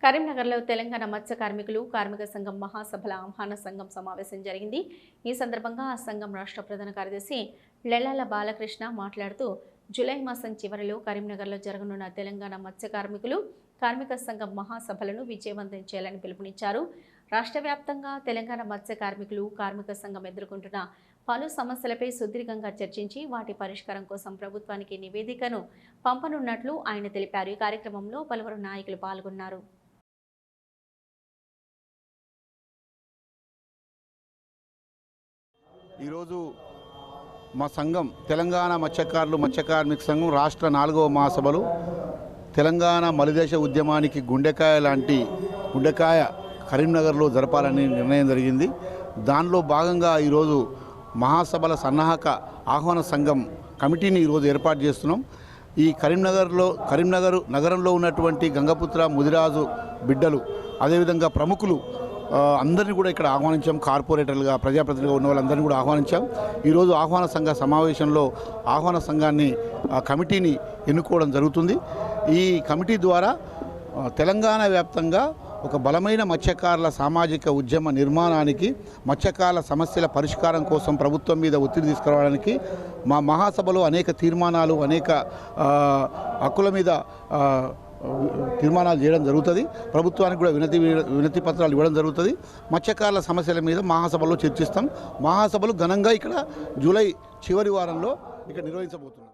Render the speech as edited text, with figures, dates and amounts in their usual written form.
కరీంనగర్లో తెలంగాణ మత్స్య కార్మికులు కార్మిక సంఘం మహాసభల ఆహ్వాన సంఘం సమావేశం జరిగింది. ఈ సందర్భంగా ఆ సంఘం రాష్ట్ర ప్రధాన కార్యదర్శి లెల్లాల బాలకృష్ణ మాట్లాడుతూ జూలై మాసం చివరిలో కరీంనగర్లో జరగనున్న తెలంగాణ మత్స్య కార్మికులు కార్మిక సంఘం మహాసభలను విజయవంతం చేయాలని పిలుపునిచ్చారు. రాష్ట్ర వ్యాప్తంగా తెలంగాణ మత్స్య కార్మికులు కార్మిక సంఘం ఎదుర్కొంటున్న పలు సమస్యలపై సుదీర్ఘంగా చర్చించి వాటి పరిష్కారం కోసం ప్రభుత్వానికి నివేదికను పంపనున్నట్లు ఆయన తెలిపారు. ఈ కార్యక్రమంలో పలువురు నాయకులు పాల్గొన్నారు. ఈరోజు మా సంఘం తెలంగాణ మత్స్య కార్మిక సంఘం రాష్ట్ర 4వ మహాసభలు తెలంగాణ మలిదేశ ఉద్యమానికి గుండెకాయ కరీంనగర్లో జరపాలని నిర్ణయం జరిగింది. దానిలో భాగంగా ఈరోజు మహాసభల సన్నాహక ఆహ్వాన సంఘం కమిటీని ఈరోజు ఏర్పాటు చేస్తున్నాం. ఈ కరీంనగర్ నగరంలో ఉన్నటువంటి గంగపుత్ర ముదిరాజు బిడ్డలు అదేవిధంగా ప్రముఖులు అందరినీ కూడా ఇక్కడ ఆహ్వానించాం. కార్పొరేటర్లుగా ప్రజాప్రతినిధులుగా ఉన్న వాళ్ళందరినీ కూడా ఆహ్వానించాం. ఈరోజు ఆహ్వాన సంఘ సమావేశంలో ఆహ్వాన సంఘాన్ని కమిటీని ఎన్నుకోవడం జరుగుతుంది. ఈ కమిటీ ద్వారా తెలంగాణ వ్యాప్తంగా ఒక బలమైన మత్స్యకారుల సామాజిక ఉద్యమ నిర్మాణానికి, మత్స్యకారుల సమస్యల పరిష్కారం కోసం ప్రభుత్వం మీద ఒత్తిడి తీసుకురావడానికి మా మహాసభలో అనేక తీర్మానాలు, అనేక హక్కుల మీద తీర్మానాలు చేయడం జరుగుతుంది. ప్రభుత్వానికి కూడా వినతి పత్రాలు ఇవ్వడం జరుగుతుంది. మత్స్యకారుల సమస్యల మీద మహాసభలో చర్చిస్తాం. మహాసభలు ఘనంగా ఇక్కడ జూలై చివరి వారంలో ఇక్కడ నిర్వహించబోతున్నాం.